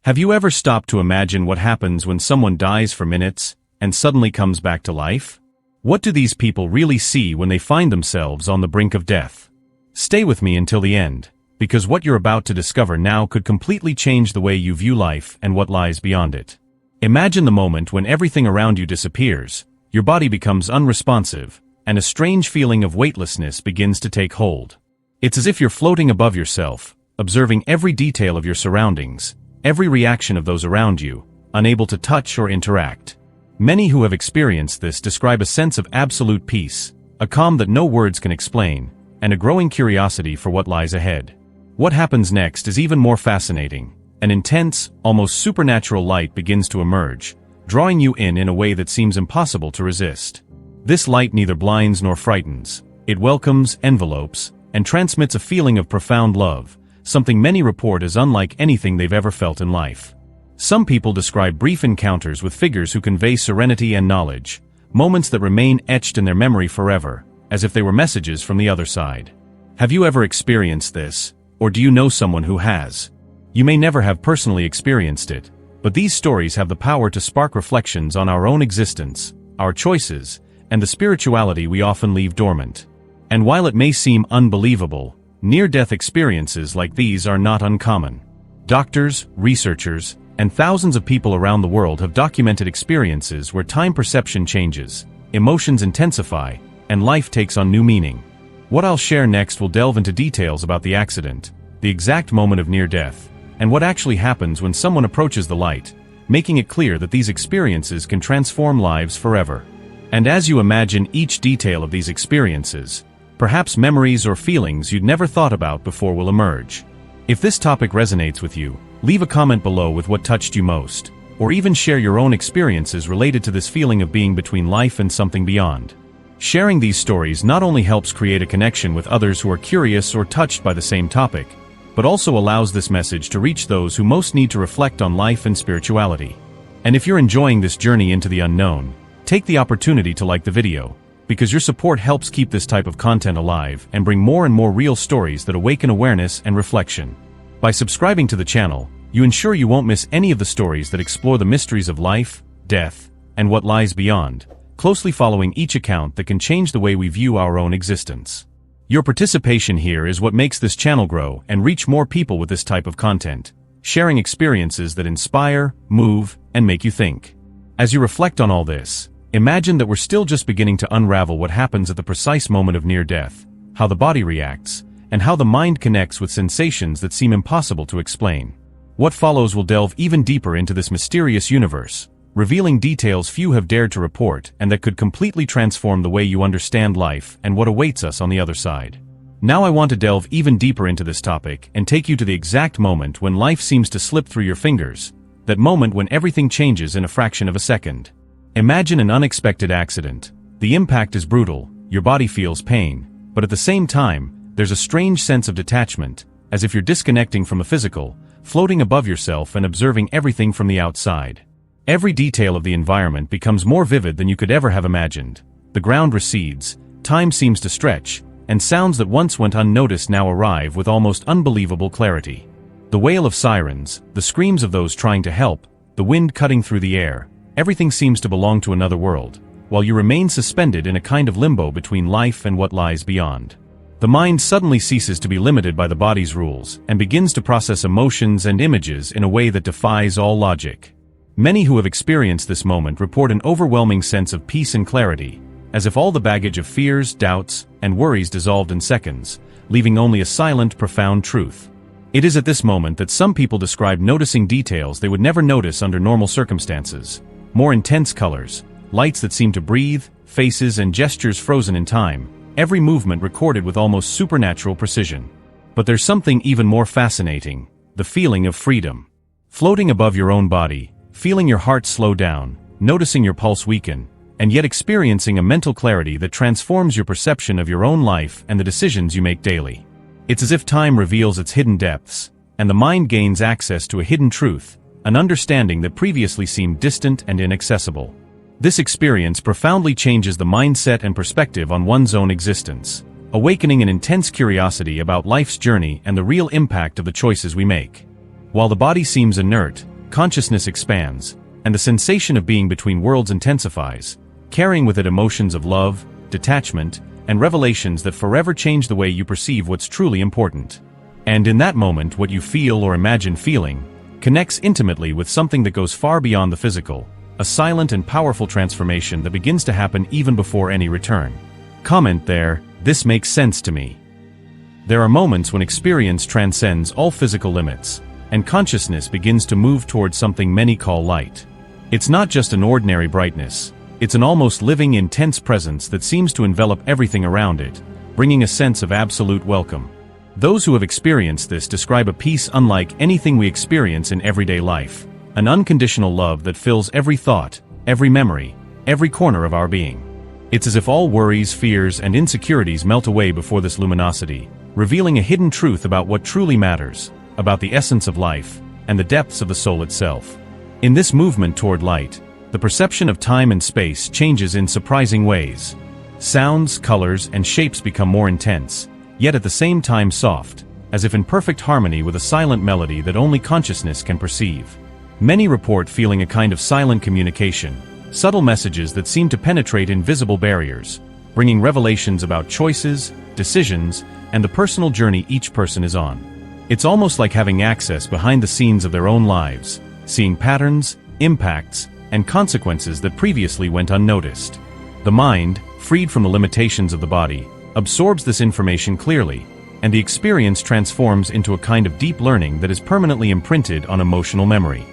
Have you ever stopped to imagine what happens when someone dies for minutes and suddenly comes back to life? What do these people really see when they find themselves on the brink of death? Stay with me until the end, because what you're about to discover now could completely change the way you view life and what lies beyond it. Imagine the moment when everything around you disappears, your body becomes unresponsive, and a strange feeling of weightlessness begins to take hold. It's as if you're floating above yourself, observing every detail of your surroundings, every reaction of those around you, unable to touch or interact. Many who have experienced this describe a sense of absolute peace, a calm that no words can explain, and a growing curiosity for what lies ahead. What happens next is even more fascinating. An intense, almost supernatural light begins to emerge, drawing you in a way that seems impossible to resist. This light neither blinds nor frightens. It welcomes, envelopes, and transmits a feeling of profound love, something many report as unlike anything they've ever felt in life. Some people describe brief encounters with figures who convey serenity and knowledge, moments that remain etched in their memory forever, as if they were messages from the other side. Have you ever experienced this, or do you know someone who has? You may never have personally experienced it, but these stories have the power to spark reflections on our own existence, our choices, and the spirituality we often leave dormant. And while it may seem unbelievable, near-death experiences like these are not uncommon. Doctors, researchers, and thousands of people around the world have documented experiences where time perception changes, emotions intensify, and life takes on new meaning. What I'll share next will delve into details about the accident, the exact moment of near-death, and what actually happens when someone approaches the light, making it clear that these experiences can transform lives forever. And as you imagine each detail of these experiences, perhaps memories or feelings you'd never thought about before will emerge. If this topic resonates with you, leave a comment below with what touched you most, or even share your own experiences related to this feeling of being between life and something beyond. Sharing these stories not only helps create a connection with others who are curious or touched by the same topic, but also allows this message to reach those who most need to reflect on life and spirituality. And if you're enjoying this journey into the unknown, take the opportunity to like the video, because your support helps keep this type of content alive and bring more and more real stories that awaken awareness and reflection. By subscribing to the channel, you ensure you won't miss any of the stories that explore the mysteries of life, death, and what lies beyond, closely following each account that can change the way we view our own existence. Your participation here is what makes this channel grow and reach more people with this type of content, sharing experiences that inspire, move, and make you think. As you reflect on all this, imagine that we're still just beginning to unravel what happens at the precise moment of near-death, how the body reacts, and how the mind connects with sensations that seem impossible to explain. What follows will delve even deeper into this mysterious universe, revealing details few have dared to report and that could completely transform the way you understand life and what awaits us on the other side. Now I want to delve even deeper into this topic and take you to the exact moment when life seems to slip through your fingers, that moment when everything changes in a fraction of a second. Imagine an unexpected accident. The impact is brutal, your body feels pain, but at the same time, there's a strange sense of detachment, as if you're disconnecting from the physical, floating above yourself and observing everything from the outside. Every detail of the environment becomes more vivid than you could ever have imagined. The ground recedes, time seems to stretch, and sounds that once went unnoticed now arrive with almost unbelievable clarity. The wail of sirens, the screams of those trying to help, the wind cutting through the air, everything seems to belong to another world, while you remain suspended in a kind of limbo between life and what lies beyond. The mind suddenly ceases to be limited by the body's rules and begins to process emotions and images in a way that defies all logic. Many who have experienced this moment report an overwhelming sense of peace and clarity, as if all the baggage of fears, doubts, and worries dissolved in seconds, leaving only a silent, profound truth. It is at this moment that some people describe noticing details they would never notice under normal circumstances. More intense colors, lights that seem to breathe, faces and gestures frozen in time, every movement recorded with almost supernatural precision. But there's something even more fascinating, the feeling of freedom. Floating above your own body, feeling your heart slow down, noticing your pulse weaken, and yet experiencing a mental clarity that transforms your perception of your own life and the decisions you make daily. It's as if time reveals its hidden depths, and the mind gains access to a hidden truth, an understanding that previously seemed distant and inaccessible. This experience profoundly changes the mindset and perspective on one's own existence, awakening an intense curiosity about life's journey and the real impact of the choices we make. While the body seems inert, consciousness expands, and the sensation of being between worlds intensifies, carrying with it emotions of love, detachment, and revelations that forever change the way you perceive what's truly important. And in that moment, what you feel or imagine feeling connects intimately with something that goes far beyond the physical, a silent and powerful transformation that begins to happen even before any return. Comment there, this makes sense to me. There are moments when experience transcends all physical limits, and consciousness begins to move towards something many call light. It's not just an ordinary brightness, it's an almost living, intense presence that seems to envelop everything around it, bringing a sense of absolute welcome. Those who have experienced this describe a peace unlike anything we experience in everyday life, an unconditional love that fills every thought, every memory, every corner of our being. It's as if all worries, fears, and insecurities melt away before this luminosity, revealing a hidden truth about what truly matters, about the essence of life, and the depths of the soul itself. In this movement toward light, the perception of time and space changes in surprising ways. Sounds, colors, and shapes become more intense, yet at the same time soft, as if in perfect harmony with a silent melody that only consciousness can perceive. Many report feeling a kind of silent communication, subtle messages that seem to penetrate invisible barriers, bringing revelations about choices, decisions, and the personal journey each person is on. It's almost like having access behind the scenes of their own lives, seeing patterns, impacts, and consequences that previously went unnoticed. The mind, freed from the limitations of the body, absorbs this information clearly, and the experience transforms into a kind of deep learning that is permanently imprinted on emotional memory.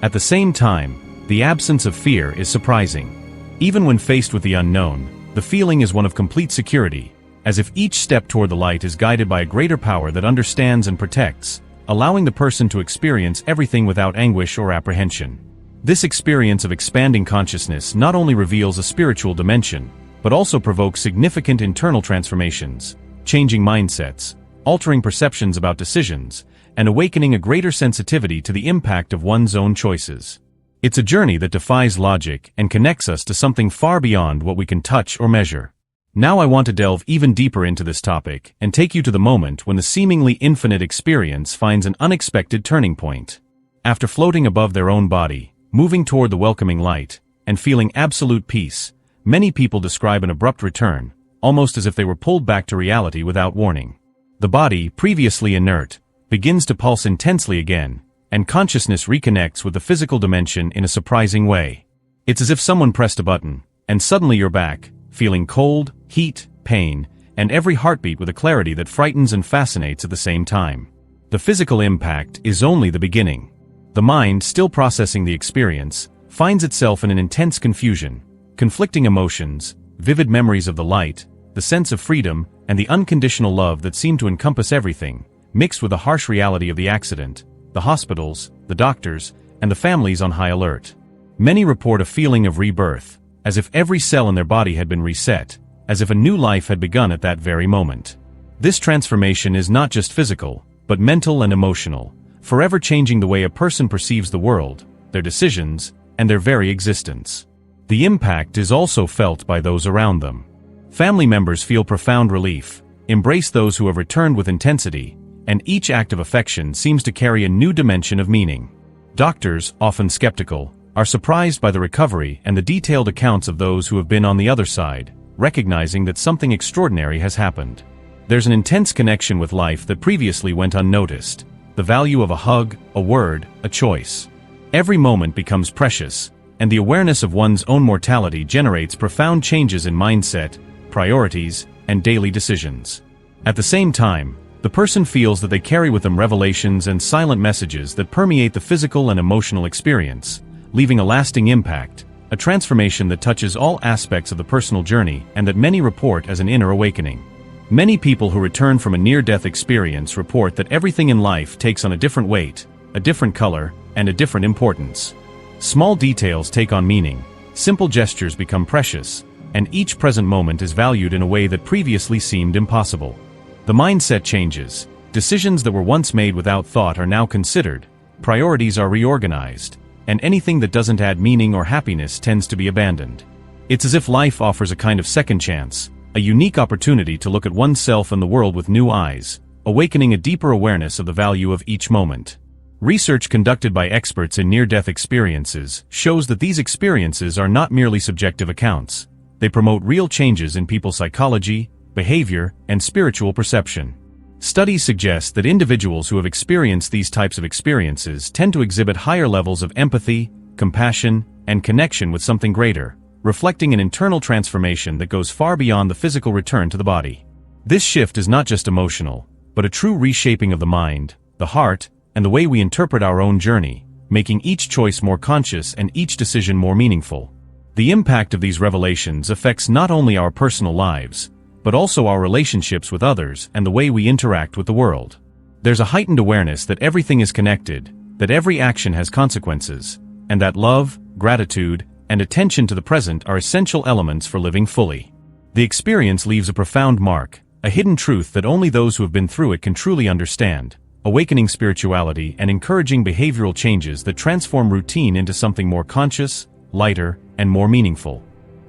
At the same time, the absence of fear is surprising. Even when faced with the unknown, the feeling is one of complete security, as if each step toward the light is guided by a greater power that understands and protects, allowing the person to experience everything without anguish or apprehension. This experience of expanding consciousness not only reveals a spiritual dimension, but also provokes significant internal transformations, changing mindsets, altering perceptions about decisions, and awakening a greater sensitivity to the impact of one's own choices. It's a journey that defies logic and connects us to something far beyond what we can touch or measure. Now I want to delve even deeper into this topic and take you to the moment when the seemingly infinite experience finds an unexpected turning point. After floating above their own body, moving toward the welcoming light, and feeling absolute peace, many people describe an abrupt return, almost as if they were pulled back to reality without warning. The body, previously inert, begins to pulse intensely again, and consciousness reconnects with the physical dimension in a surprising way. It's as if someone pressed a button, and suddenly you're back, feeling cold, heat, pain, and every heartbeat with a clarity that frightens and fascinates at the same time. The physical impact is only the beginning. The mind, still processing the experience, finds itself in an intense confusion, conflicting emotions, vivid memories of the light, the sense of freedom, and the unconditional love that seem to encompass everything, mixed with the harsh reality of the accident, the hospitals, the doctors, and the families on high alert. Many report a feeling of rebirth, as if every cell in their body had been reset, as if a new life had begun at that very moment. This transformation is not just physical, but mental and emotional, forever changing the way a person perceives the world, their decisions, and their very existence. The impact is also felt by those around them. Family members feel profound relief, embrace those who have returned with intensity, and each act of affection seems to carry a new dimension of meaning. Doctors, often skeptical, are surprised by the recovery and the detailed accounts of those who have been on the other side, recognizing that something extraordinary has happened. There's an intense connection with life that previously went unnoticed, the value of a hug, a word, a choice. Every moment becomes precious, and the awareness of one's own mortality generates profound changes in mindset, priorities, and daily decisions. At the same time, the person feels that they carry with them revelations and silent messages that permeate the physical and emotional experience, leaving a lasting impact, a transformation that touches all aspects of the personal journey and that many report as an inner awakening. Many people who return from a near-death experience report that everything in life takes on a different weight, a different color, and a different importance. Small details take on meaning, simple gestures become precious, and each present moment is valued in a way that previously seemed impossible. The mindset changes, decisions that were once made without thought are now considered, priorities are reorganized, and anything that doesn't add meaning or happiness tends to be abandoned. It's as if life offers a kind of second chance, a unique opportunity to look at oneself and the world with new eyes, awakening a deeper awareness of the value of each moment. Research conducted by experts in near-death experiences shows that these experiences are not merely subjective accounts. They promote real changes in people's psychology, behavior, and spiritual perception. Studies suggest that individuals who have experienced these types of experiences tend to exhibit higher levels of empathy, compassion, and connection with something greater, reflecting an internal transformation that goes far beyond the physical return to the body. This shift is not just emotional, but a true reshaping of the mind, the heart, and the way we interpret our own journey, making each choice more conscious and each decision more meaningful. The impact of these revelations affects not only our personal lives, but also our relationships with others and the way we interact with the world. There's a heightened awareness that everything is connected, that every action has consequences, and that love, gratitude, and attention to the present are essential elements for living fully. The experience leaves a profound mark, a hidden truth that only those who have been through it can truly understand, awakening spirituality and encouraging behavioral changes that transform routine into something more conscious, lighter, and more meaningful.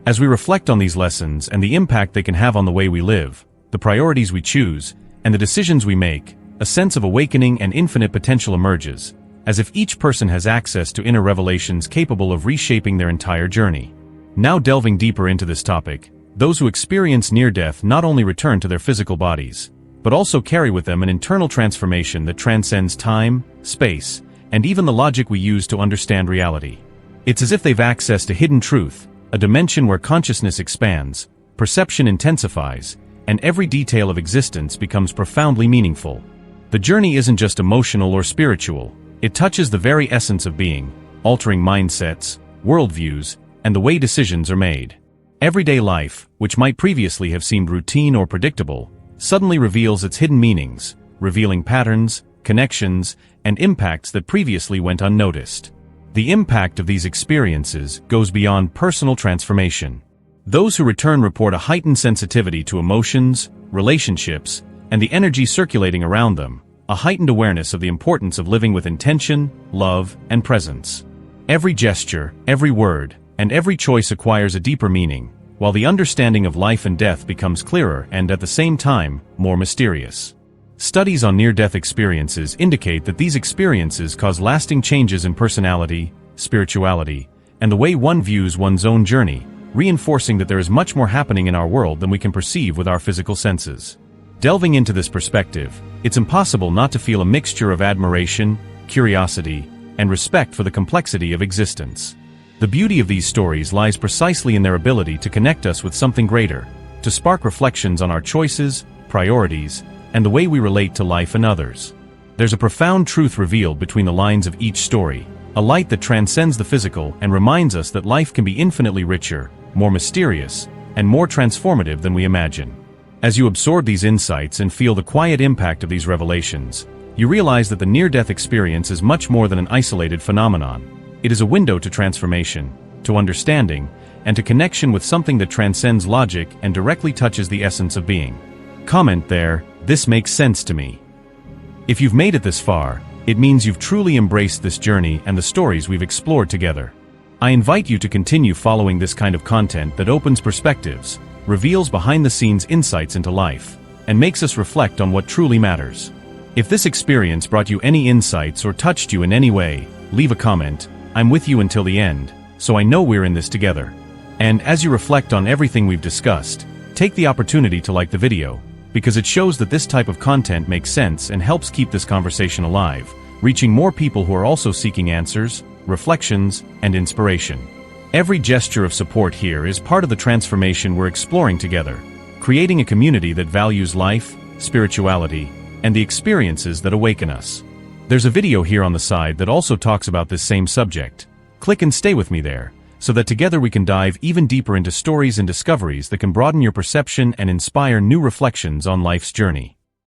As we reflect on these lessons and the impact they can have on the way we live, the priorities we choose, and the decisions we make, a sense of awakening and infinite potential emerges, as if each person has access to inner revelations capable of reshaping their entire journey. Now delving deeper into this topic, those who experience near-death not only return to their physical bodies, but also carry with them an internal transformation that transcends time, space, and even the logic we use to understand reality. It's as if they've accessed a hidden truth, a dimension where consciousness expands, perception intensifies, and every detail of existence becomes profoundly meaningful. The journey isn't just emotional or spiritual, it touches the very essence of being, altering mindsets, worldviews, and the way decisions are made. Everyday life, which might previously have seemed routine or predictable, suddenly reveals its hidden meanings, revealing patterns, connections, and impacts that previously went unnoticed. The impact of these experiences goes beyond personal transformation. Those who return report a heightened sensitivity to emotions, relationships, and the energy circulating around them, a heightened awareness of the importance of living with intention, love, and presence. Every gesture, every word, and every choice acquires a deeper meaning, while the understanding of life and death becomes clearer and, at the same time, more mysterious. Studies on near-death experiences indicate that these experiences cause lasting changes in personality, spirituality, and the way one views one's own journey, reinforcing that there is much more happening in our world than we can perceive with our physical senses. Delving into this perspective, it's impossible not to feel a mixture of admiration, curiosity, and respect for the complexity of existence. The beauty of these stories lies precisely in their ability to connect us with something greater, to spark reflections on our choices, priorities, and the way we relate to life and others. There's a profound truth revealed between the lines of each story, a light that transcends the physical and reminds us that life can be infinitely richer, more mysterious, and more transformative than we imagine. As you absorb these insights and feel the quiet impact of these revelations, you realize that the near-death experience is much more than an isolated phenomenon. It is a window to transformation, to understanding, and to connection with something that transcends logic and directly touches the essence of being. Comment there, "This makes sense to me." If you've made it this far, it means you've truly embraced this journey and the stories we've explored together. I invite you to continue following this kind of content that opens perspectives, reveals behind-the-scenes insights into life, and makes us reflect on what truly matters. If this experience brought you any insights or touched you in any way, leave a comment. I'm with you until the end, so I know we're in this together. And as you reflect on everything we've discussed, take the opportunity to like the video, because it shows that this type of content makes sense and helps keep this conversation alive, reaching more people who are also seeking answers, reflections, and inspiration. Every gesture of support here is part of the transformation we're exploring together, creating a community that values life, spirituality, and the experiences that awaken us. There's a video here on the side that also talks about this same subject. Click and stay with me there, so that together we can dive even deeper into stories and discoveries that can broaden your perception and inspire new reflections on life's journey.